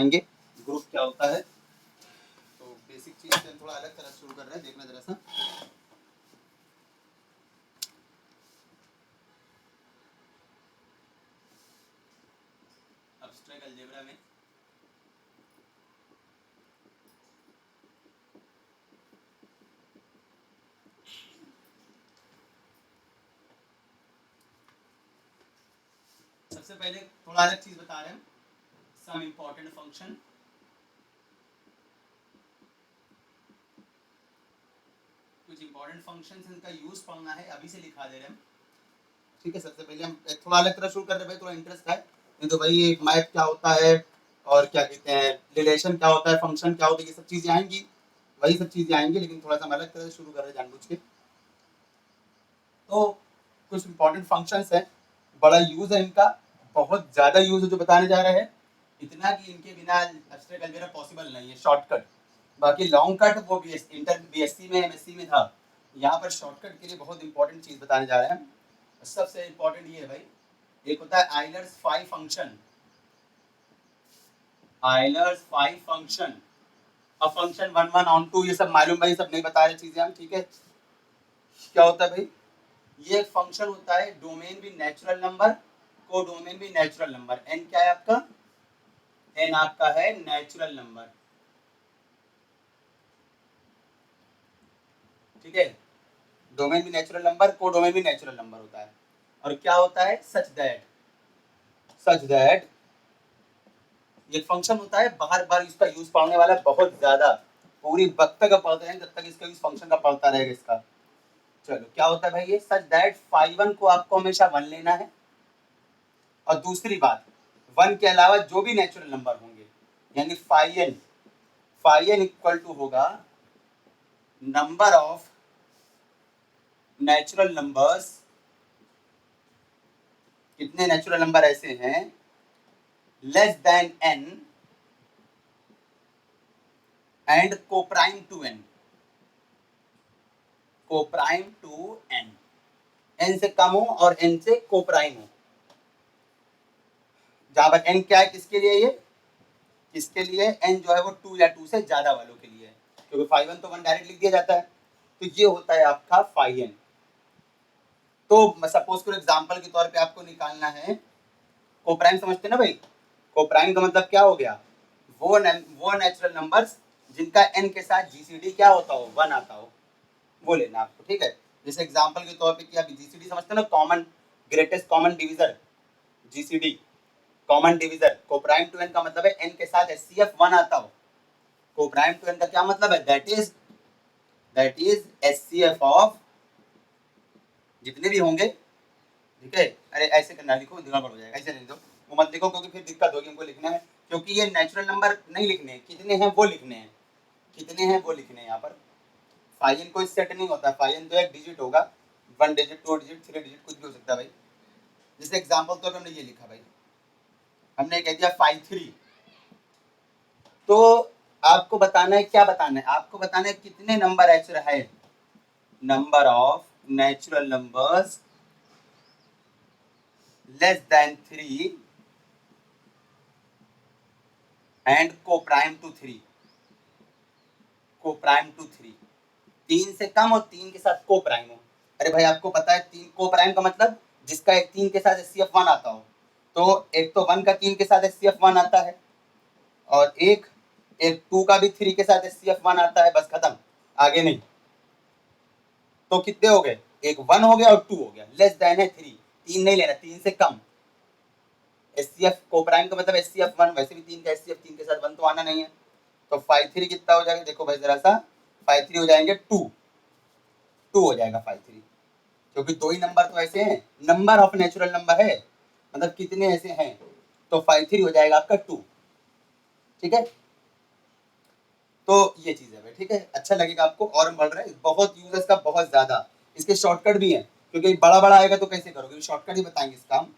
Group क्या होता है। तो बेसिक चीज से थोड़ा अलग तरह शुरू कर रहे हैं, देखना जरा सा। एब्स्ट्रैक्ट अलजेब्रा में सबसे पहले थोड़ा अलग चीज बता रहे हैं, सम इम्पोर्टेंट फंक्शन। कुछ इंपॉर्टेंट फंक्शंस, इनका यूज पढ़ना है, अभी से लिखा दे रहे हैं। ठीक है, सबसे पहले हम थोड़ा अलग तरह शुरू कर रहे हैं भाई, थोड़ा इंटरेस्ट है। नहीं तो भाई मैथ क्या होता है और क्या कहते हैं रिलेशन क्या होता है, फंक्शन क्या होता है, ये सब चीजें आएंगी, वही सब चीजें आएंगी, लेकिन थोड़ा सा हम अलग तरह से शुरू कर रहे हैं जानबूझ के। तो कुछ इंपॉर्टेंट फंक्शंस हैं, बड़ा यूज है इनका, बहुत ज्यादा यूज है जो बताने जा रहे हैं, इतना कि इनके बिना एब्स्ट्रैक्ट अलजेब्रा पॉसिबल नहीं है। शॉर्टकट, बाकी लॉन्ग कट वो बीएससी में एमएससी में था, यहाँ पर शॉर्टकट के लिए बहुत इंपॉर्टेंट चीज बताने जा रहे हैं। सबसे इंपॉर्टेंट ये है भाई, एक होता है Euler's phi function. Euler's phi function, अब function one one onto ये सब मालूम भाई, सब नहीं बता रहे चीजें हम। ठीक है, क्या होता है भाई, ये एक फंक्शन होता है, डोमेन भी नेचुरल नंबर, को डोमेन भी नेचुरल नंबर। एन क्या है आपका, एन आपका है नेचुरल नंबर। ठीक है, डोमेन भी नेचुरल नंबर, को डोमेन भी नेचुरल नंबर होता है। और क्या होता है, सच दैट ये फंक्शन होता है, बार बार इसका यूज पढ़ने वाला बहुत ज्यादा, पूरी वक्त तक पढ़ते हैं जब तक इसका यूज फंक्शन का पढ़ता रहेगा इसका। चलो क्या होता है भाई, ये सच दैट फाइव वन को आपको हमेशा वन लेना है, और दूसरी बात वन के अलावा जो भी नेचुरल नंबर होंगे, यानी फाइव एन इक्वल टू होगा नंबर ऑफ नेचुरल नंबर्स। कितने नेचुरल नंबर ऐसे हैं less than n and coprime to n, coprime to n, n से कम हो और एन से कोप्राइम हो। जहां पर एन क्या है, किसके लिए, ये किसके लिए, एन जो है वो टू या टू से ज्यादा वालों के लिए, क्योंकि फाइव एन तो वन डायरेक्ट लिख दिया जाता है। तो ये होता है आपका फाइव एन। तो सपोज फॉर एग्जांपल के तौर पे आपको निकालना है कोप्राइम, समझते हैं ना भाई, कोप्राइम का मतलब क्या हो गया, वो नेचुरल नंबर्स जिनका एन के साथ जीसीडी क्या होता हो, वन आता हो, वो लेना आपको। ठीक है, जैसे एग्जांपल के तौर पे क्या जीसीडी समझते हैं ना, common greatest common divisor, GCD common divisor. Coprime to n का मतलब है एन के साथ एचसीएफ वन आता हो। कोप्राइम टू एन का क्या मतलब है, दैट इज एचसीएफ ऑफ जितने भी होंगे। ठीक है, अरे ऐसे करना, लिखो दिमाग हो जाएगा, ऐसे नहीं दो, वो मत लिखो क्योंकि फिर दिक्कत होगी हमको लिखने में, क्योंकि ये नेचुरल नंबर नहीं लिखने हैं, कितने हैं वो लिखने हैं, कितने हैं वो लिखने हैं। यहाँ पर फाइन कोई सेट नहीं होता, फाइन तो एक डिजिट होगा, one digit, two digit, three digit, कुछ भी हो सकता है भाई। जैसे एग्जाम्पल तौर पर हमने ये लिखा भाई, हमने कह दिया 53, तो आपको बताना है, क्या बताना है आपको, बताना है कितने नंबर ऐसे है, number of natural numbers less than 3 and coprime to 3, coprime to 3, तीन से कम और तीन के साथ कोप्राइम हो। अरे भाई आपको पता है तीन कोप्राइम का मतलब जिसका एक तीन के साथ एचसीएफ वन आता हो, तो एक तो वन का तीन के साथ एचसीएफ वन आता है, और एक एक टू का भी थ्री के साथ एचसीएफ वन आता है, बस खत्म, आगे नहीं। तो कितने हो गए, एक वन हो गया और टू हो गया, लेस देन है थ्री, तीन नहीं लेना, तीन से कम। एचसीएफ कोप्राइम का मतलब एचसीएफ वन, वैसे भी तीन का एचसीएफ तीन के साथ वन तो आना नहीं है। तो 53 कितना हो जाएगा, देखो भाई जरा सा, 53 हो जाएंगे टू हो जाएगा 53, क्योंकि दो ही नंबर तो ऐसे हैं, नंबर ऑफ नेचुरल नंबर है, मतलब कितने ऐसे हैं, तो 53 हो जाएगा आपका टू। ठीक है, तो ये चीज है भाई। ठीक है, अच्छा लगेगा आपको, और हम बढ़ रहे हैं, बहुत यूज है इसका, बहुत ज्यादा। इसके शॉर्टकट भी है, क्योंकि बड़ा बड़ा आएगा तो कैसे करोगे, शॉर्टकट ही बताएंगे इसका हम,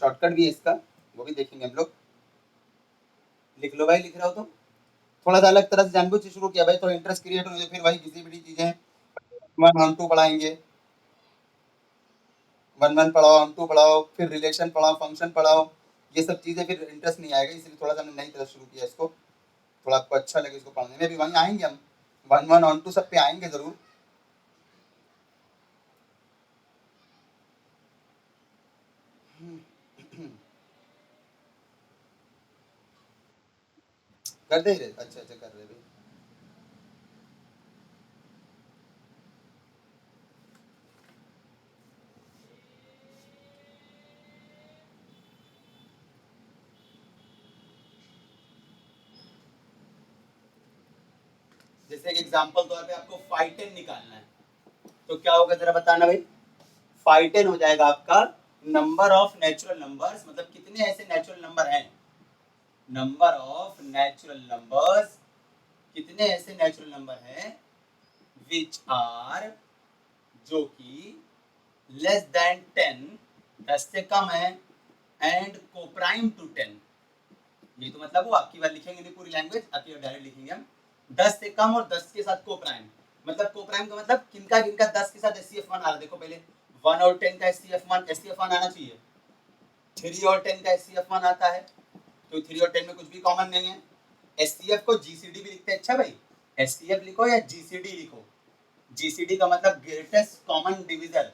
शॉर्टकट भी है इसका, वो भी देखेंगे हम लोग। लिख लो भाई, लिख रहे हो तो थोड़ा सा अलग तरह से जानबूझ से शुरू किया भाई, थोड़ा इंटरेस्ट क्रिएट हो, फिर भाई किसी भी चीजें वन ऑन टू पढ़ाएंगे, वन वन पढ़ाओ, ऑन टू पढ़ाओ, फिर रिलेशन पढ़ाओ, फंक्शन पढ़ाओ, ये सब चीज़ें फिर इंटरेस्ट नहीं आएगा, इसलिए थोड़ा सा हमने नई तरह शुरू किया इसको, थोड़ा आपको अच्छा लगे इसको पढ़ने में। भी वहीं आएंगे हम, 1 1 ऑन 2 सब पे आएंगे ज़रूर। कर दे रहे, अच्छा अच्छा कर रहे भाई। जैसे एक एग्जांपल तौर पे आपको फाइटेन निकालना है, तो क्या होगा जरा बताना भाई। फाइटेन हो जाएगा आपका नंबर ऑफ नेचुरल नंबर्स, मतलब कितने ऐसे नेचुरल नंबर हैं, नंबर ऑफ नेचुरल नंबर्स, कितने ऐसे नेचुरल नंबर हैं विच आर, जो कि लेस देन 10, 10 से कम है, एंड कोप्राइम टू 10। ये तो मतलब वो आपकी बात लिखेंगे नहीं पूरी लैंग्वेज, आपकी बात डायरेक्ट लिखेंगे हम, 10 से कम और 10 के साथ कोप्राइम। मतलब कोप्राइम का मतलब किनका किनका 10 के साथ SCF1 आ रहा है। देखो पहले 1 और 10 का SCF1 आना चाहिए, 3 और 10 का SCF1 आता है, तो 3 और 10 में कुछ भी कॉमन नहीं है। SCF को GCD भी लिखते हैं। अच्छा भाई, SCF लिखो या GCD लिखो। GCD का मतलब greatest common divisor,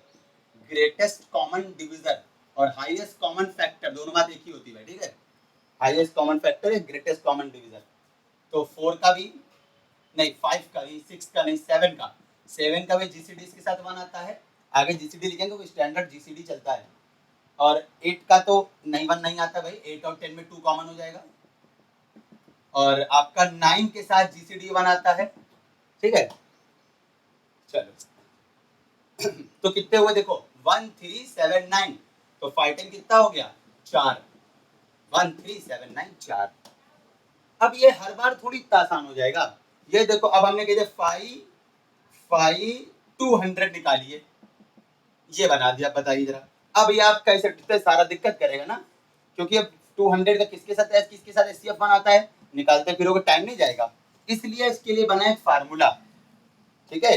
greatest common divisor और हाईएस्ट कॉमन फैक्टर, दोनों बात एक ही होती है, ठीक है। हाईएस्ट कॉमन फैक्टर है ग्रेटेस्ट कॉमन डिविजर। तो 4 का भी नहीं, 5 का नहीं, 6 का नहीं, 7 का भी GCD इसके साथ 1 आता है। आगे GCD लिखेंगे तो स्टैंडर्ड GCD चलता है। और 8 का तो नहीं 1 नहीं आता भाई, 8 और 10 में 2 कॉमन हो जाएगा। और आपका 9 के साथ GCD 1 आता है, ठीक है। चलो तो कितने हुए देखो, 1 3 7 9, तो फाइटिंग कितना हो गया, 4, 1 3 7 9 4। अब ये हर बार थोड़ी इतना आसान हो जाएगा। ये देखो अब हमने कह दिया 5 200 निकालिए, ये बना दिया, बताइए जरा। अब ये आप कैसे इतने सारा दिक्कत करेगा ना, क्योंकि अब 200 का किसके साथ SCF1 आता है, निकालते फिरोगे टाइम नहीं जाएगा। इसलिए इसके लिए बना एक फार्मूला, ठीक है।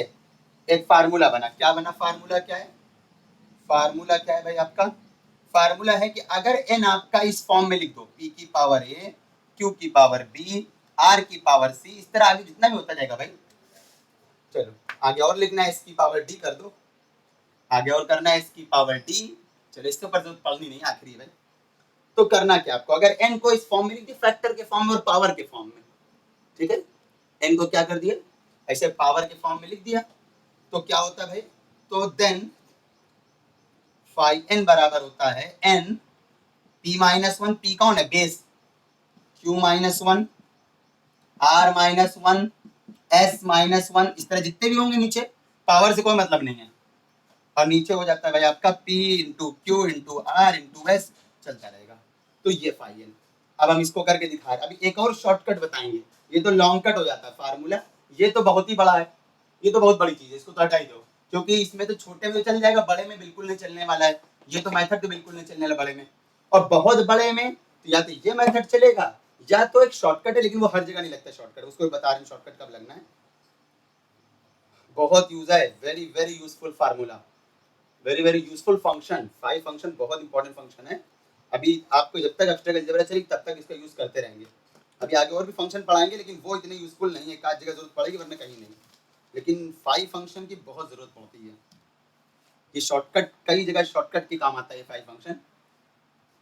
एक फार्मूला बना, क्या बना, फार्मूला क्या है, फार्मूला क्या है भाई आपका, फार्मूला है कि अगर n आपका इस फॉर्म में लिख दो, p की पावर a, q की पावर b, r की पावर c, इस तरह आगे जितना भी होता जाएगा भाई। चलो आगे और लिखना है, इसकी पावर d कर दो, आगे और करना है इसकी पावर d। चलो इसके ऊपर जरूरत पड़नी नहीं, आखिरी भाई। तो करना क्या आपको, अगर n को इस फॉर्म में लिख दिया, फैक्टर के फॉर्म में और पावर के फॉर्म में, ठीक है। n को क्या कर दिया, ऐसे पावर के फॉर्म में लिख दिया, तो क्या होता है भाई, तो देन फाइ n बराबर होता है n p-1, p कौन है, बेस, q-1, r-1, s-1, इस तरह जितने भी होंगे नीचे, पावर से कोई मतलब नहीं है। और नीचे हो जाता है भाई आपका p into q into r into s, चलता रहेगा। तो ये फाइल, अब हम इसको करके दिखा रहे। अभी एक और शॉर्टकट बताएंगे, ये तो लॉन्ग कट हो जाता है फार्मूला, ये तो बहुत ही बड़ा है, ये तो बहुत बड़ी चीज है, इसको तो हटा ही दो, क्योंकि इसमें तो छोटे में चल जाएगा, बड़े में बिल्कुल नहीं चलने वाला है। ये तो मेथड तो बिल्कुल नहीं चलने वाला बड़े में, और बहुत बड़े में तो या तो ये मेथड चलेगा, या तो एक शॉर्टकट है, लेकिन वो हर जगह नहीं लगता शॉर्टकट, उसको बता रहे हैं शॉर्टकट कब लगना है। बहुत यूज है, very very useful formula, very very useful function. 5 function बहुत इंपॉर्टेंट फंक्शन है। अभी आपको जब तक एब्स्ट्रैक्ट अलजेब्रा चलेगी तब तक इसका यूज करते रहेंगे। अभी आगे और भी फंक्शन पढ़ाएंगे, लेकिन वो इतने यूजफुल नहीं है, एक आध जगह जरूरत पड़ेगी वरना कहीं नहीं। लेकिन 5 फंक्शन की बहुत जरूरत पड़ती है, ये शॉर्टकट कई जगह शॉर्टकट के काम आता है। 5 फंक्शन,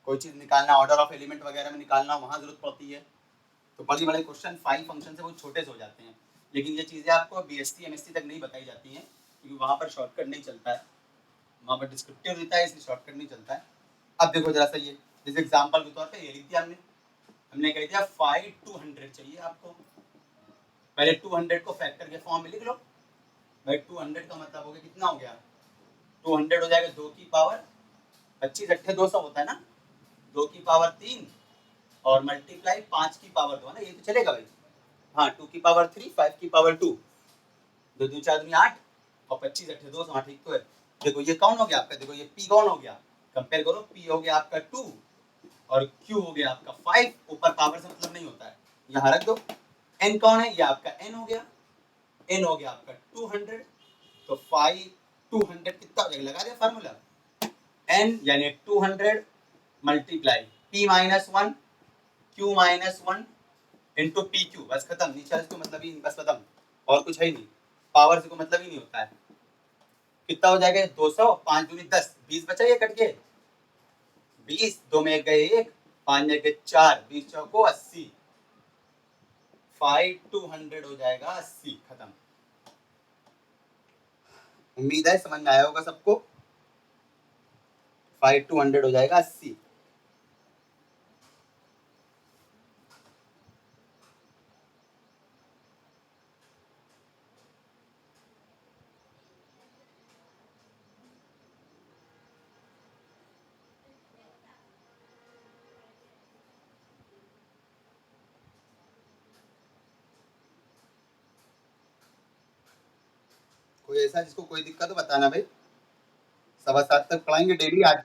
कोई चीज निकालना, ऑर्डर ऑफ एलिमेंट वगैरह में निकालना, वहाँ जरूरत पड़ती है। तो बड़े बड़े क्वेश्चन 5 फंक्शन से बहुत छोटे से हो जाते हैं। लेकिन ये चीज़ें आपको BSc MSc तक नहीं बताई जाती हैं, क्योंकि वहाँ पर शॉर्टकट नहीं चलता है, वहाँ पर डिस्क्रिप्टिव रहता है, इसलिए शॉर्टकट नहीं चलता है। अब देखो जरा सा, ये जैसे एग्जाम्पल के तौर पे ये लिख दिया हमने कह दिया 5 200 चाहिए आपको। पहले 200 को फैक्टर के फॉर्म में लिख लो भाई। 200 का मतलब हो गया, कितना हो गया, 200 हो जाएगा 2 की पावर 25 अट्ठे 200 होता है ना, 2 की पावर 3 और मल्टीप्लाई 5 की पावर 2 है ना, ये तो चलेगा भाई। हाँ 2 की पावर 3, 5 की पावर 2, 2 2 4 8 और 25 अट्ठे 200, हाँ ठीक तो है। देखो ये कौन हो गया आपका, देखो ये p कौन हो गया, कंपेयर करो, p हो गया आपका 2 और q हो गया आपका 5, ऊपर पावर से मतलब नहीं होता है, यहाँ रख दो। n कौन है, ये आपका n हो गया, n हो गया आपका 200, तो 5 200 कितना हो जाएगा, लगा दिया फार्मूला, n यानी 200 multiply p minus one q minus one into P Q, बस खत्म। नीचे इसको मतलब ही नहीं, बस खत्म, और कुछ है ही नहीं। पावर से कोई मतलब ही नहीं होता है। कितना हो जाएगा? 200, 5 दूनी 10, 20 बचा ये कट के, 20, 2 में 1 गए 1, 5 में 1 गए 4, 20 चौको 80, 5 टू 100 हो जाएगा 80, खत्म। उम्मीद है समझ में आया होगा सबको। 5 टू 100 हो जाएगा 80। कोई ऐसा जिसको कोई दिक्कत हो बताना भाई। 7:15 तक पढ़ाएंगे डेली। आज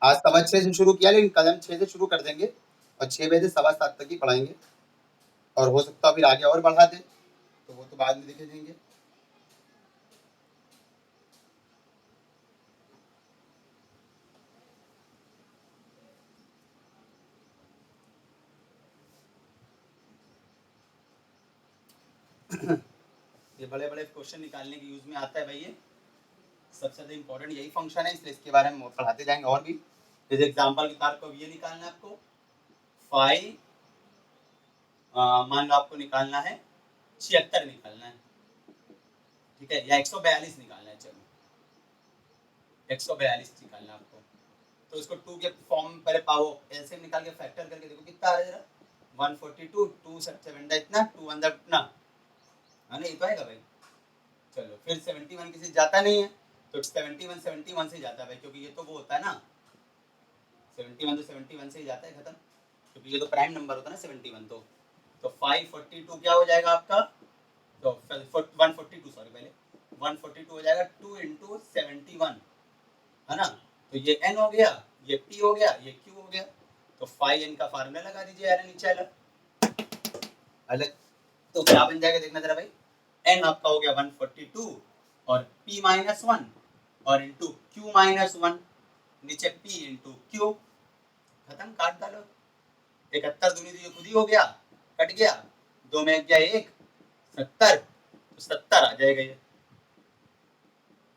6:15 से शुरू किया, लेकिन कदम 6 से शुरू कर देंगे और 6 बजे से 7:15 तक ही पढ़ाएंगे। और हो सकता है फिर आगे और बढ़ा दें, तो वो तो बाद में देखे जाएंगे। ये बड़े बड़े क्वेश्चन निकालने के यूज में आता है भाई। ये सबसे ज्यादा इंपॉर्टेंट यही फंक्शन है, इसलिए इसके बारे में पढ़ाते जाएंगे और भी। जैसे एग्जाम्पल के तौर पर ये निकालना है आपको, फाइव, मान लो आपको निकालना है 76 निकालना है, ठीक है, या 142 निकालना है, चलो 142 निकालना है आपको। तो इसको 2 के फॉर्म पहले पाओ, एलसीएम निकाल के फैक्टर करके देखो कितना आ रहा है जरा। 142, 2 7 इतना, 2 अंदर इतना, है ना, ये तो आएगा भाई। चलो फिर 71 किसी से जाता नहीं है, तो 71 से जाता है भाई, क्योंकि ये तो वो होता है ना, 71 तो 71 से ही जाता है, खत्म। क्योंकि ये तो प्राइम नंबर होता है ना 71। तो 542 क्या हो जाएगा आपका? तो 142, सॉरी, पहले 142 हो जाएगा 2 इंटू 71, है ना। तो ये n हो गया, ये p हो गया, ये q हो गया। तो 5n का फार्मूला लगा दीजिए यार, नीचे अलग अलग। तो क्या बन जाएगा देखना जरा भाई। n आपका हो गया 142 और p माइनस वन और इंटू q माइनस वन, नीचे p इंटू q, खत्म, काट डालो। 71 दूनी तो खुद ही हो गया, कट गया, 2 में गया 1, 70, तो 70 आ जाएगा, ये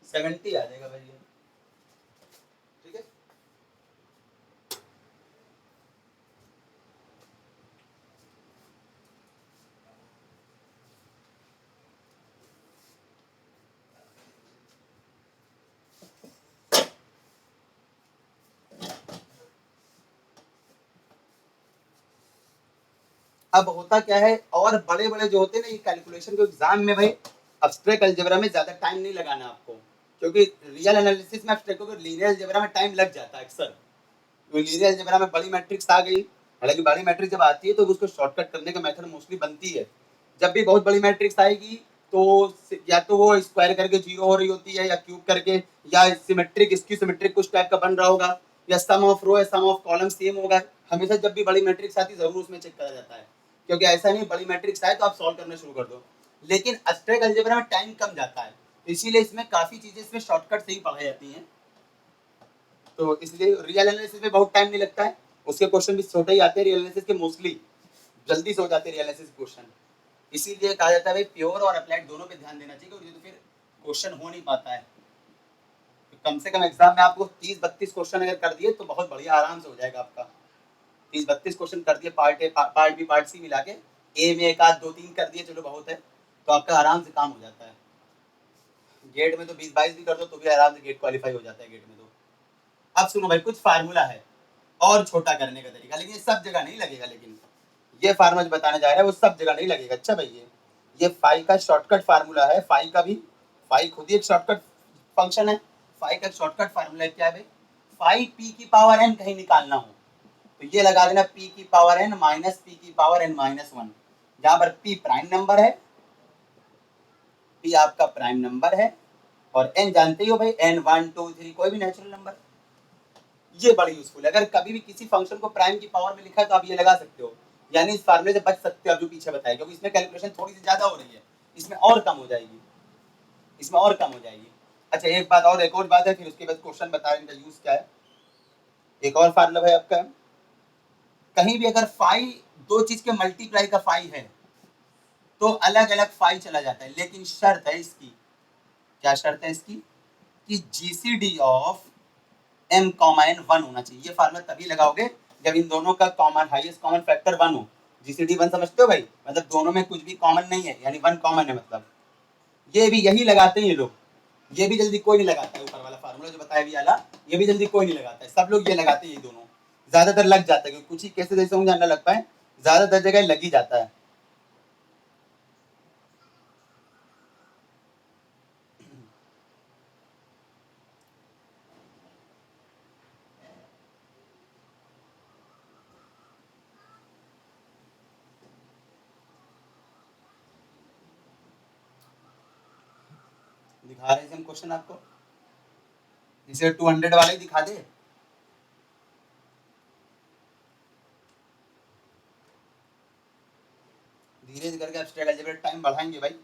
70 आ जाएगा भाई, ये ठीक है। अब होता क्या है, और बड़े बड़े जो होते हैं ना ये कैलकुलेशन के एग्जाम में भाई, एब्स्ट्रैक्ट अलजेब्रा में ज्यादा टाइम नहीं लगाना आपको, क्योंकि रियल एनालिसिस में एब्स्ट्रैक्ट को लीनियर अलजेब्रा में टाइम लग जाता है अक्सर। तो लीनियर अलजेब्रा में बड़ी मैट्रिक्स आ गई, हालांकि बड़ी मैट्रिक्स जब आती है तो उसको शॉर्टकट करने का मेथड मोस्टली बनती है। जब भी बहुत बड़ी मैट्रिक्स आएगी तो या तो वो स्क्वायर करके जीरो हो रही होती है, या क्यूब करके, या सिमेट्रिक स्क्यू सिमेट्रिक कुछ टाइप का बन रहा होगा, या सम ऑफ रो या सम ऑफ कॉलम सेम होगा। हमेशा जब भी बड़ी मैट्रिक्स आती है जरूर उसमें चेक करा जाता है, क्योंकि ऐसा नहीं बड़ी मैट्रिक्स आए तो आप सॉल्व करना शुरू कर दो। लेकिन एब्स्ट्रैक्ट अलजेब्रा में टाइम कम जाता है, इसीलिए इसमें काफी चीजें इसमें शॉर्टकट से ही पढ़ाई जाती हैं। तो इसलिए रियल एनालिसिस में बहुत टाइम नहीं लगता है, उसके क्वेश्चन भी छोटे ही आते हैं रियल एनालिसिस के, मोस्टली जल्दी से हो जाते हैं रियल एनालिसिस क्वेश्चन। इसीलिए कहा जाता है भाई प्योर और अप्लाइड दोनों पे ध्यान देना चाहिए, क्योंकि तो फिर क्वेश्चन हो नहीं पाता है। तो कम से कम एग्जाम में आपको 30-32 क्वेश्चन अगर कर दिए तो बहुत बढ़िया, आराम से हो जाएगा आपका। 30-32 क्वेश्चन कर दिए, part A part B part C मिला के, ए में एक आध 2-3 कर दिए, चलो बहुत है, तो आपका आराम से काम हो जाता है। गेट में तो 20-22 भी कर दो तो भी आराम से गेट क्वालिफाई हो जाता है गेट में तो। अब सुनो भाई, कुछ फार्मूला है और छोटा करने का तरीका, लेकिन ये सब जगह नहीं लगेगा। लेकिन ये फार्मूला जो बताने जा रहा है वो सब जगह नहीं लगेगा। अच्छा भाई, ये फाई का शॉर्टकट फार्मूला है। फाई का भी, फाई खुद ही एक शॉर्टकट फंक्शन है। फाई का शॉर्टकट फार्मूला क्या है भाई? फाई पी की पावर एन कहीं निकालना हो तो ये लगा देना पी की पावर एन माइनस पी की पावर एन माइनस वन, जहां पर पी प्राइम नंबर है, पी आपका प्राइम नंबर है, और एन जानते ही हो भाई, एन 1 2 3 कोई भी नेचुरल नंबर। ये बड़ी यूजफुल है, अगर कभी भी किसी फंक्शन को प्राइम की पावर में लिखा है तो आप ये लगा सकते हो, यानी इस फार्मूले से बच सकते हो आप जो पीछे बताया, क्योंकि इसमें कैलकुलेशन थोड़ी सी ज्यादा हो रही है, इसमें और कम हो जाएगी, इसमें और कम हो जाएगी। अच्छा एक बात और, एक और बात है, फिर उसके बाद क्वेश्चन बता रहे हैं इनका यूज क्या है। एक और फार्मूला है आपका, कहीं भी अगर फाई दो चीज के मल्टीप्लाई का फाई है तो अलग अलग फाई चला जाता है, लेकिन शर्त है इसकी, क्या शर्त है इसकी, कि GCD of m comma n 1 होना चाहिए। ये फार्मूला तभी लगाओगे जब इन दोनों का कॉमन हाईएस्ट कॉमन फैक्टर 1 हो। जीसीडी 1 समझते हो भाई, मतलब दोनों में कुछ भी कॉमन नहीं है, यानी 1 कॉमन है, मतलब ये भी यही लगाते हैं ये लोग, ये भी जल्दी कोई नहीं लगाता है, ऊपर वाला फार्मूला जो बताया भी वाला, ये भी जल्दी कोई नहीं लगाता है, सब लोग ये लगाते हैं, ये दोनों ज्यादातर लग जाता है, क्योंकि कुछ ही कैसे जैसे होंगे ना लग पाए, ज्यादातर जगह लग ही जाता है। दिखा रहे हैं हम क्वेश्चन आपको, इसे 200 वाला ही दिखा दे। धीरे धीरे करके एब्स्ट्रैक्ट अलजेब्रा टाइम बढ़ाएंगे भाई,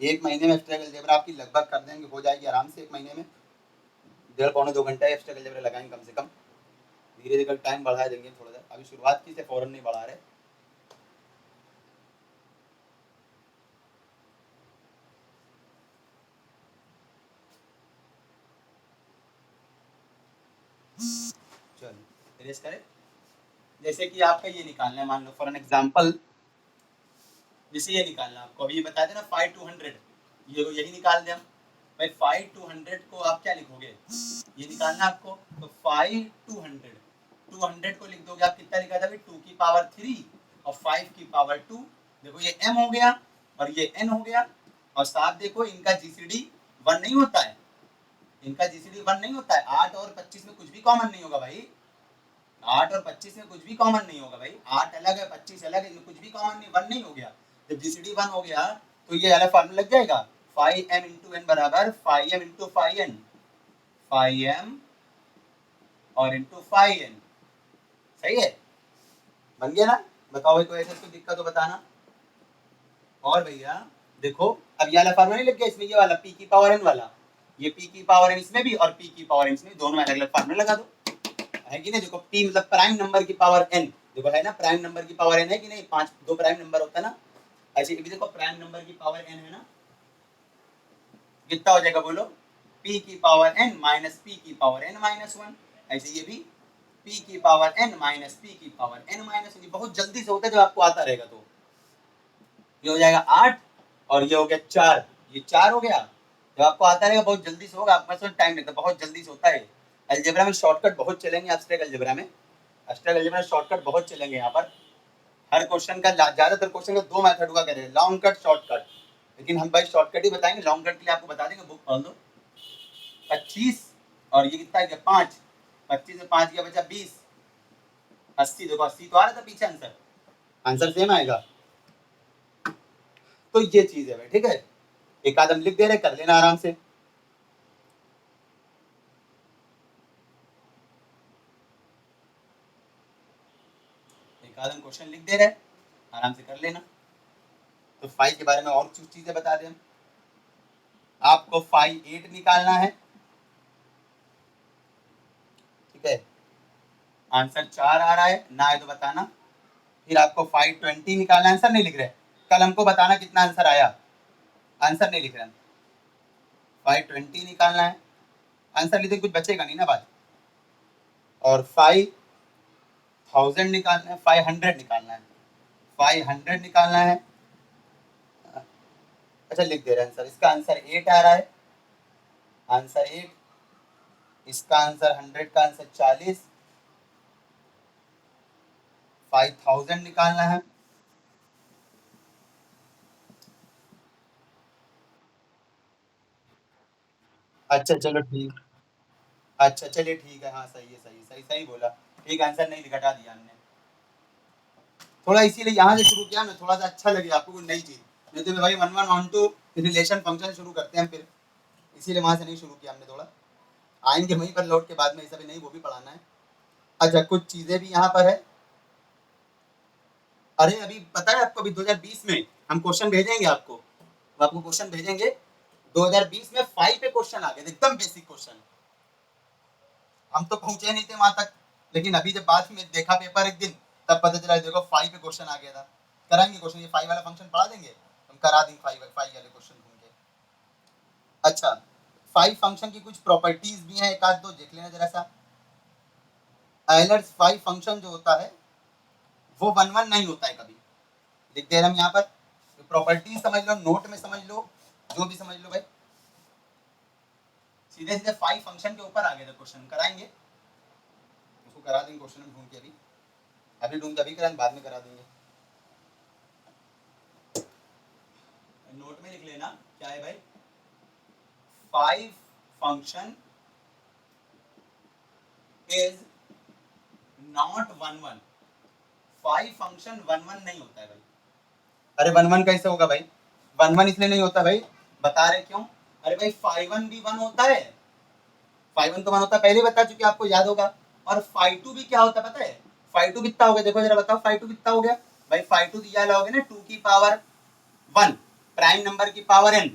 एक महीने में एब्स्ट्रैक्ट अलजेब्रा आपकी लगभग कर देंगे, हो जाएगी आराम से, एक महीने में 1.5-2 घंटा एब्स्ट्रैक्ट अलजेब्रा लगाएंगे कम से कम, धीरे धीरे टाइम बढ़ा देंगे थोड़ा सा, अभी शुरुआत की से फौरन नहीं बढ़ा रहे। चलो रेस करें, जैसे कि आपका ये निकालना है, मान लो फॉर एन एग्जांपल, जैसे ये निकालना आपको, अभी ये बता देना 5-200, ये यही निकाल दें हम भाई। 5-200 को आप क्या लिखोगे, ये निकालना आपको, तो 5-200, 200 को लिख दोगे आप, कितना लिखा था भाई, 2 की पावर 3 और 5 की पावर 2, देखो ये m हो गया और ये n हो गया, और साथ देखो इनका जीसीडी 1 नहीं होता है, इनका जीसीडी 1 नहीं होता है, 8 और 25 में कुछ भी कॉमन नहीं होगा भाई, 8 और 25 में कुछ भी कॉमन नहीं होगा भाई, 8 अलग है 25 अलग है, इनमें कुछ भी कॉमन नहीं, 1 नहीं हो गया, जब जीसीडी 1 हो गया तो ये वाला फार्मूला लग जाएगा, 5m into n बराबर 5m into 5n, 5m और into 5n, सही है, बन गया ना। बताओ भाई कोई ऐसा कोई दिक्कत तो बताना। और भैया देखो अब ये वाला फार्मूला नहीं लग गया इसमें, ये वाला p की पावर n वाला, ये p की पावर n इसमें भी और p की पावर n इसमें, दोनों में अलग अलग फार्मूला लगा दो, है कि नहीं। देखो p मतलब प्राइम नंबर की पावर n, देखो है ना, प्राइम नंबर की पावर n है कि नहीं, 5 दो प्राइम नंबर होता है ना, ऐसे भी देखो प्राइम नंबर की पावर n है ना, कितना हो जाएगा बोलो, p की पावर n माइनस p की पावर n माइनस 1, ऐसे ये भी p की पावर n माइनस p की पावर n माइनस 1, बहुत जल्दी से होता है जब आपको आता रहेगा, तो ये हो जाएगा 8 और ये हो गया 4, ये 4 हो गया, जब आपको आता रहेगा बहुत जल्दी से होगा, आपके पास टाइम लगता है, बहुत जल्दी से होता है। अलजेब्रा में शॉर्टकट बहुत चलेंगे, एब्स्ट्रैक्ट अलजेब्रा में, एब्स्ट्रैक्ट अलजेब्रा में शॉर्टकट बहुत चलेंगे यहाँ पर, हर क्वेश्चन का ज्यादातर क्वेश्चन का 2 मेथड हुआ करें, लॉन्ग कट शॉर्टकट, लेकिन हम भाई शॉर्टकट ही बताएंगे, लॉन्ग कट के लिए आपको बता देंगे, बुक पढ़ लो। 25 और ये कितना गया 5, 25 से 5 गया बचा 20, 80, देखो 80 तो आ रहा था पीछे, आंसर आंसर सेम आएगा, तो ये चीज है भाई, ठीक है, एक आदम लिख दे रहे, कर लेना आराम से। एक आदम क्वेश्चन लिख दे रहे, आराम से कर लेना। तो 5 के बारे में और कुछ चीजें बता दें, आपको 5/8 निकालना है, ठीक है, आंसर 4 आ रहा है, ना है तो बताना। फिर आपको 5/20 निकालना, आंसर नहीं लिख रहे, कल हमको बताना कितना आंसर आया, आंसर नहीं लिख रहे, 5/20 निकालना है, आंसर लिखे कुछ बचेगा नहीं ना बात। और 5,000 निकालना है, 500 निकालना है, 500 निकालना है, अच्छा लिख दे रहे हैं आंसर, इसका आंसर 8 आ रहा है, आंसर 8, इसका आंसर 100 का आंसर 40, 5,000 निकालना है, अच्छा चलो ठीक, अच्छा चलिए ठीक है, हाँ सही है, सही सही सही बोला, ठीक, आंसर नहीं घटा दिया हमने, थोड़ा इसीलिए यहाँ से शुरू किया ना, थोड़ा सा अच्छा लगे आपको कोई नई चीज, नहीं तो भाई 1 1 1 2 रिलेशन फंक्शन शुरू करते हैं फिर, इसीलिए वहां से नहीं शुरू किया हमने, थोड़ा आएंगे वहीं पर लौट के बाद में, ऐसा भी नहीं, वो भी पढ़ाना है। अच्छा कुछ चीजें भी यहाँ पर है, अरे अभी पता है आपको, अभी 2020 में हम क्वेश्चन भेजेंगे आपको, आपको क्वेश्चन भेजेंगे 2020 में 5 पे क्वेश्चन आ गए, एकदम बेसिक क्वेश्चन, हम तो पहुंचे नहीं थे वहां तक, लेकिन अभी जब बाद में देखा पेपर एक दिन, तब पता चला देखो 5 पे क्वेश्चन आ गया था। कराएंगे क्वेश्चन, ये 5 वाला फंक्शन पढ़ा देंगे, हम करा देंगे 5 वाले क्वेश्चन ढूंढ के। अच्छा 5 फंक्शन की कुछ प्रॉपर्टीज भी हैं, एक आध दो देख लेना जरा सा। एलर्स 5 फंक्शन जो होता है वो 1 1 नहीं होता है कभी, लिख दे रहे हम यहाँ पर। तो प्रॉपर्टीज समझ लो, नोट में समझ लो, जो भी समझ लो भाई। सीधे सीधे 5 फंक्शन के ऊपर आ गए थे क्वेश्चन, कराएंगे उसको, करा देंगे क्वेश्चन ढूंढ के। अभी ढूंढ के अभी कराएंगे, बाद में करा देंगे। नोट में लिख लेना क्या है भाई, 5 फंक्शन इज नॉट 1 1। 5 फंक्शन 1 1 नहीं होता है भाई। अरे 1 1 कैसे होगा भाई, 1 1 इसलिए नहीं होता भाई, बता रहे क्यों। अरे भाई 5 1 भी 1 होता है, 5 1 तो 1 होता है, पहले बता चुके आपको, याद होगा। और 5 2 भी क्या होता है पता है, 5 2 कितना हो गया, देखो जरा बताओ 5 2 कितना हो गया भाई। 5 2 दिया लोगे ना 2 की पावर 1, प्राइम नंबर की पावर n,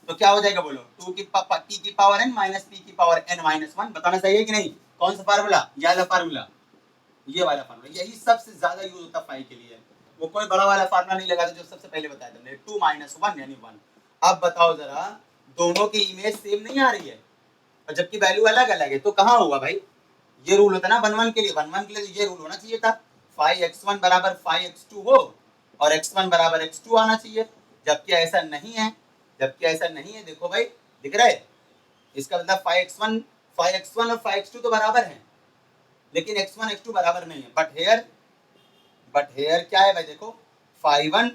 तो क्या हो जाएगा बोलो, 2 की p की पावर n माइनस p की पावर n माइनस 1। बताना सही है कि नहीं, कौन सा फार्मूला, ये वाला फार्मूला, ये वाला फार्मूला, यही सबसे ज्यादा यूज होता है फाई के लिए। वो कोई बड़ा वाला फार्मूला नहीं लगाता जो सबसे पहले बताया तुमने, 2 माइनस 1 यानी 1। अब बताओ जरा, दोनों की इमेज सेम नहीं आ रही है और जबकि वैल्यू अलग अलग है, तो कहाँ होगा भाई, ये रूल होता ना 1 1 के लिए, 1 1 के लिए तो ये रूल होना चाहिए था, 5x1 बराबर 5x2 हो और x1 बराबर x2 आना चाहिए, जबकि ऐसा नहीं है, जबकि ऐसा नहीं है। देखो भाई दिख रहा है, इसका मतलब 5x1 और 5x2 तो बराबर हैं, लेकिन x1 x2 बराबर नहीं है। बट हेयर क्या है भाई, देखो 5 1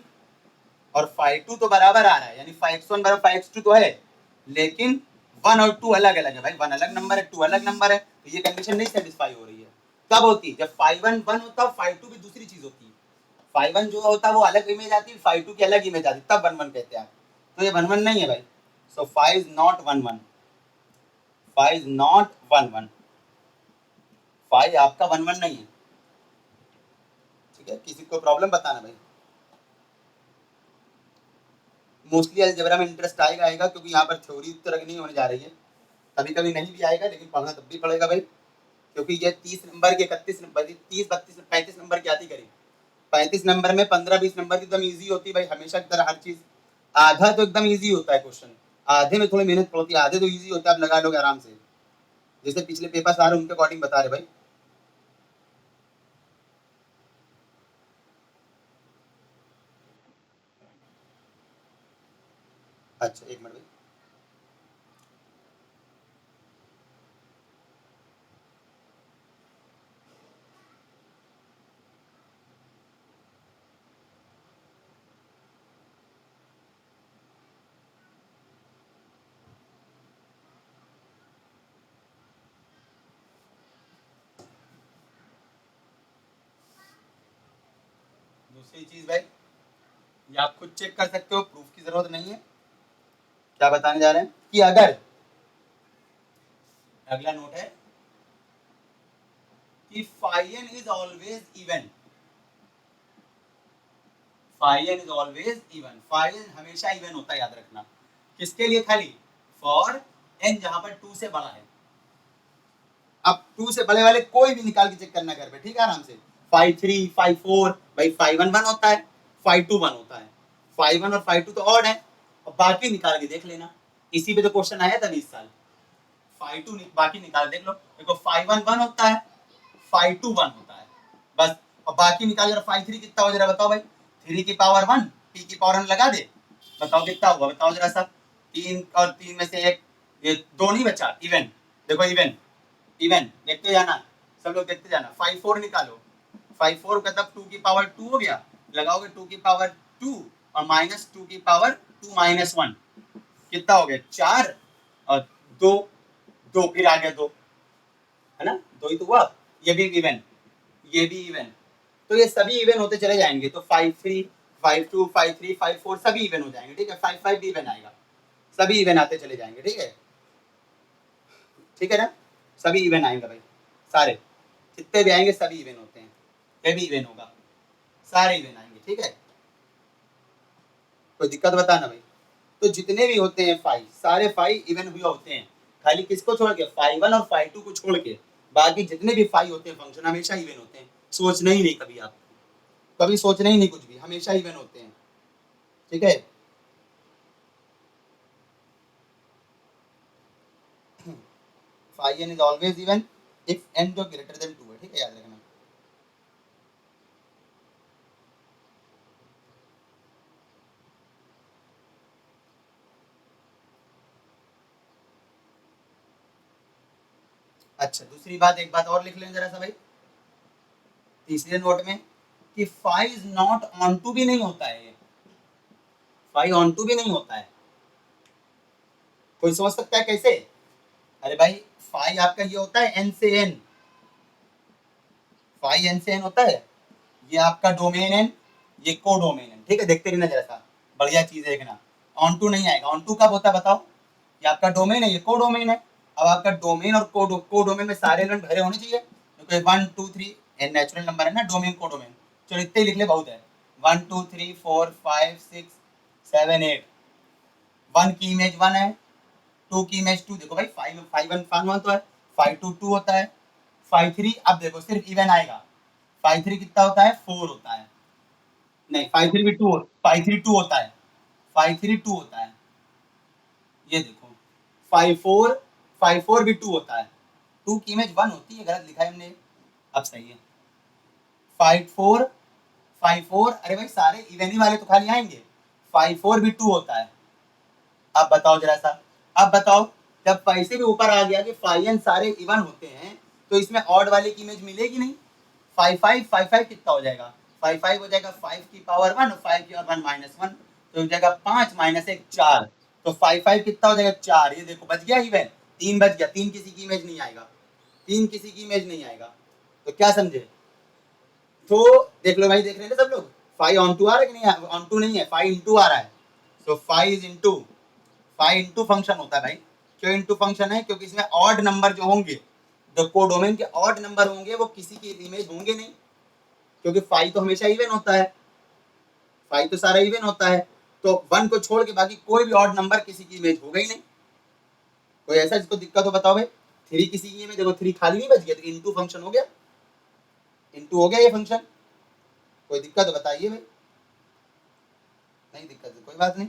और 5 2 तो बराबर आ रहा है, यानी 5x1 बराबर 5x2 तो है, लेकिन 1 और 2 अलग अलग है भाई, 1 अलग नंबर है 2 अलग नंबर है, तो ये कंडीशन नहीं सेटिस्फाई हो रही है। कब होती है, जब 5 1 1 होता है, 5 2 भी दूसरी चीज होती है। 5 1 जो होता है वो अलग इमेज आती है, 5 2 की अलग इमेज आती है, तब 1 1 कहते हैं आप। तो ये 1 1 नहीं है भाई, सो 5 इज नॉट 1 1, 5 इज नॉट 1 1, 5 आपका 1 1 नहीं है। ठीक है, किसी को प्रॉब्लम बताना भाई। मोस्टली अलजेब्रा में इंटरेस्ट आएगा आएगा, क्योंकि यहाँ पर थ्योरी तरह नहीं होने जा रही है, कभी कभी नहीं भी आएगा, लेकिन पढ़ना तब भी पड़ेगा भाई, क्योंकि ये 30 नंबर के 31 नंबर 30 32 35 नंबर की आती करीब, 35 नंबर में 15 20 नंबर की एकदम ईजी होती है भाई, हमेशा की तरह हर चीज। आधा तो एकदम ईजी होता है क्वेश्चन, आधे में थोड़ी मेहनत पड़ती है, आधे तो ईजी होता है, आप लगा लोगे आराम से, जैसे पिछले पेपर्स आ रहे उनके अकॉर्डिंग बता रहे भाई। अच्छा एक मिनट भाई, दूसरी चीज भाई, ये आप खुद चेक कर सकते हो, प्रूफ की जरूरत नहीं है। क्या बताने जा रहे हैं कि अगर, अगला नोट है कि phi n is always even, phi n is always even, phi n हमेशा इवन होता है, याद रखना। किसके लिए, खाली फॉर n जहां पर 2 से बड़ा है। अब 2 से बड़े वाले कोई भी निकाल के चेक करना घर पे, ठीक है, आराम से। 5 3 5 4 भाई 5 1 1 होता है, 5 2 1 होता है, 5 1 और 5 2 तो ऑड है, और बाकी निकाल के देख लेना, इसी पे तो क्वेश्चन आया था 20 साल। 5 2 बाकी निकाल देख लो, देखो 5 1 1 होता है, 5 2 1 होता है, बस। और बाकी निकाल जरा, 5 3 कितना हो जरा बताओ भाई, 3 की पावर 1 p की पावर 1 लगा दे, बताओ कितना होगा, बताओ जरा सा। 3 और 3 में से एक, ये 2 नहीं बचा, इवन, देखो इवन, इवन देखते जाना, सब लोग देखते जाना। 5 4 निकालो, 5 4 का मतलब 2 की पावर 2 हो गया, लगाओगे 2 की पावर 2 और माइनस 2 की पावर 2 माइनस 1, कितना हो गया 4 और 2 2 फिर आ गया 2, है ना, 2 ही तो हुआ। ये भी इवन, ये भी इवन, तो ये सभी इवन होते चले जाएंगे, तो 5 3 5 2 5 3 5 4 सभी इवन हो जाएंगे, ठीक है। 5 5 भी इवन आएगा, सभी इवन आते चले जाएंगे, ठीक है, ठीक है ना, सभी इवन आएंगे भाई, सारे जितने भी आएंगे सभी इवन होते हैं, ये भी इवन होगा, सारे इवन आएंगे, ठीक है। कोई दिक्कत बताना भाई। तो जितने भी होते हैं 5, सारे 5 इवन हुए होते हैं, खाली किसको छोड़ के, 5 1 और 5 2 को छोड़ के, बाकी जितने भी 5 होते हैं फंक्शन हमेशा इवन होते हैं, सोचना ही नहीं कभी आप। कभी सोचना ही नहीं कुछ भी, हमेशा इवन होते हैं, ठीक है। Phi n is always even if n जो ग्रेटर देन 2 है, ठीक है, याद रखना। अच्छा, दूसरी बात, एक बात और लिख लें जरा सा भाई तीसरे नोट में, कि phi is not onto भी नहीं होता है, ये फाइव ऑन टू भी नहीं होता है। कोई समझ सकता है कैसे? अरे भाई फाइव आपका ये होता है एन से एन, फाइव एन से एन होता है, ये आपका डोमेन एन, ये को डोमेन एन, ठीक है। देखते रहना जरा सा, बढ़िया चीज है देखना। ऑन टू नहीं आएगा, ऑन टू कब होता है बताओ? ये आपका डोमेन है, ये को डोमेन है। अब आपका डोमेन और को डोमेन में सारे एलिमेंट भरे होने चाहिए, क्योंकि 1 2 3 एन नेचुरल नंबर है ना, डोमेन को डोमेन। चलो इतने ही लिख ले, बहुत है। 1 2 3 4 5 6 7 8, 1 की इमेज 1 है, 2 की इमेज 2, देखो भाई 5 5 1 5 1 तो है, 5 2 2 होता है, 5 3, अब देखो सिर्फ इवन आएगा, 5 3 कितना होता है? 4 होता है। नहीं 5 3 भी 2, 5 3 2 होता है, 5 3 2 होता है, ये देखो 5 4, 5 4 भी 2 होता है, 2 की इमेज 1 होती है, गलत लिखा है हमने, अब सही है। 5 4, 5 4, अरे भाई सारे इवन ही वाले तो खाली आएंगे, 5 4 भी 2 होता है। अब बताओ जरा सा, अब बताओ, जब पैसे भी ऊपर आ गया कि फाइव सारे इवन होते हैं, तो इसमें ऑड वाले की इमेज मिलेगी नहीं। 5 5 5 5 कितना हो जाएगा? 5 5 हो जाएगा 5 की पावर 1, 5 की पावर 1 माइनस 1, तो हो जाएगा 5 माइनस 1 4, तो 5 5 कितना हो जाएगा? 4, ये देखो बच गया इवन, 3 बच गया, 3 किसी की इमेज नहीं आएगा, 3 किसी की इमेज नहीं आएगा, तो क्या समझे? तो देख लो भाई, देख रहे हैं सब लोग, 5 ऑन टू आ रहा है कि नहीं? ऑन टू नहीं है, 5 इंटू आ रहा है, तो 5 इज इंटू, 5 इंटू फंक्शन होता है भाई। क्यों इंटू फंक्शन है? क्योंकि इसमें ऑड नंबर जो होंगे, जो कोडोमेन के ऑड नंबर होंगे, वो किसी की इमेज होंगे नहीं, क्योंकि 5 तो हमेशा इवन होता है, 5 तो सारा इवन होता है, तो 1 को छोड़ के बाकी कोई भी ऑड नंबर किसी की इमेज होगा ही नहीं। कोई ऐसा जिसको दिक्कत हो बताओ भाई। 3 किसी की इमेज, देखो 3 खाली नहीं बच गया, तो इंटू फंक्शन हो गया, इंटू हो गया ये फंक्शन। कोई दिक्कत हो बताइए भाई, नहीं दिक्कत है कोई बात नहीं।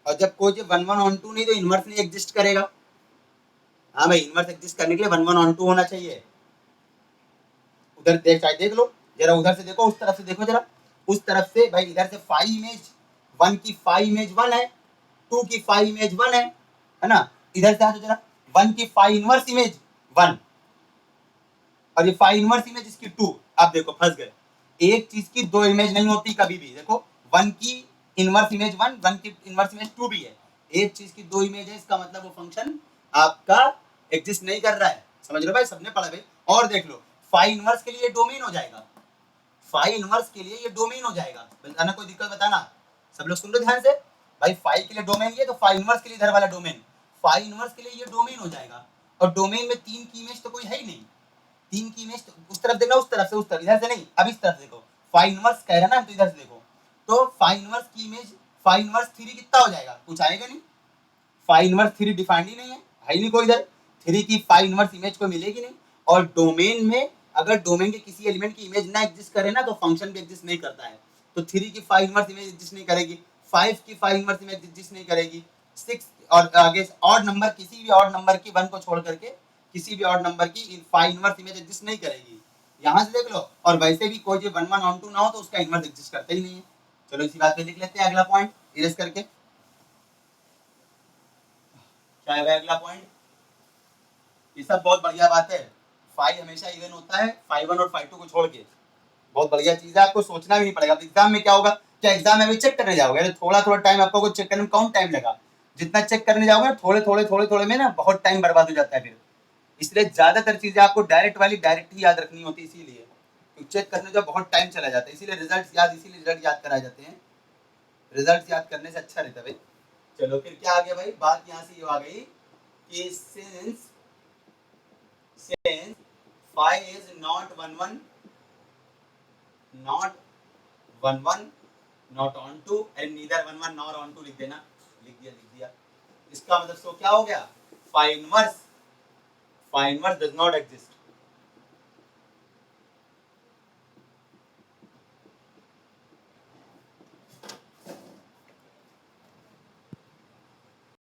और जब कोई 1 1 ऑन टू नहीं, तो इनवर्स नहीं एग्जिस्ट करेगा। हाँ भाई, इनवर्स एग्जिस्ट करने के लिए 1 1 ऑन टू होना चाहिए। उधर देख, चाहे देख लो जरा, उधर से देखो, उस तरफ से देखो जरा, उस तरफ से भाई, इधर से 5 इमेज 1 की 5 इमेज 1 है, 2 की 5 इमेज 1 है ना। इधर से आ जाओ जरा, 1 की 5 इनवर्स इमेज 1, और ये 5 इनवर्स इमेज इसकी 2। आप देखो फंस गए, एक चीज की दो इमेज नहीं होती कभी भी। देखो 1 की इनवर्स इमेज 1, 1 की इनवर्स इमेज 2 भी है, एक चीज की दो इमेज है, इसका मतलब वो फंक्शन आपका एग्जिस्ट नहीं कर रहा है। समझ लो भाई, सबने पढ़ा भाई। और देख लो, 5 इनवर्स के लिए डोमेन हो जाएगा, 5 इनवर्स के लिए ये डोमेन हो जाएगा, बताना कोई दिक्कत बताना। सब लोग सुन लो ध्यान से भाई, 5 के लिए डोमेन ये, तो 5 इनवर्स के लिए इधर वाला डोमेन, 5 इनवर्स के लिए ये डोमेन हो जाएगा। और डोमेन में 3 की इमेज तो कोई है ही नहीं, 3 की इमेज तो उस तरफ देखना, उस तरफ से, उस तरफ, इधर से नहीं, अब इस तरफ देखो, 5 इनवर्स कह रहा ना, तो इधर से देखो, तो 5 इनवर्स की इमेज 5 इनवर्स 3 कितना हो जाएगा? कुछ आएगा नहीं, 5 इनवर्स 3 डिफाइंड ही नहीं है ही नहीं कोई इधर, 3 की 5 इनवर्स इमेज को मिलेगी नहीं। और डोमेन में अगर डोमेन के किसी एलिमेंट की इमेज ना एग्जिस्ट करे ना, तो फंक्शन भी एग्जिस्ट नहीं करता है। तो 3 की 5 इनवर्स इमेज एग्जिस्ट नहीं करेगी, 5 की 5 इनवर्स इमेज एग्जिस्ट नहीं करेगी, 6 और आगे ऑड नंबर, किसी भी ऑड नंबर की 1 को छोड़ करके किसी भी ऑड नंबर की 5 इनवर्स इमेज एग्जिस्ट नहीं करेगी। यहाँ से देख लो, और वैसे भी कोई जो 1 1 ऑन टू ना हो, तो उसका इनवर्स एग्जिस्ट करता ही नहीं है। चलो इसी बात पे लिख लेते हैं अगला पॉइंट इरेज करके। क्या है अगला पॉइंट? ये सब बहुत बढ़िया बात है, 5 हमेशा इवन होता है, 5 1 और 5 2 को छोड़ के, बहुत बढ़िया चीज है, आपको सोचना भी नहीं पड़ेगा। एग्जाम में क्या होगा, क्या एग्जाम में अभी चेक करने जाओगे, अरे थोड़ा थोड़ा टाइम आपको चेक करने में कौन टाइम लगा, जितना चेक करने जाओगे थोड़े थोड़े में ना बहुत टाइम बर्बाद हो जाता है फिर। इसलिए ज्यादातर चीजें आपको डायरेक्ट वाली डायरेक्ट ही याद रखनी होती है, इसीलिए चेक करने जो बहुत टाइम चला जाता है, इसीलिए रिजल्ट याद कराए जाते हैं, रिजल्ट याद करने से अच्छा रहता है भाई। चलो फिर क्या आ गया भाई, बात यहाँ से ये आ गई कि since phi is not 1 1, not 1 1, not onto, and neither 1 1 not onto, लिख देना, लिख दिया। इसका मतलब सो क्या हो गया, phi inverse does not exist.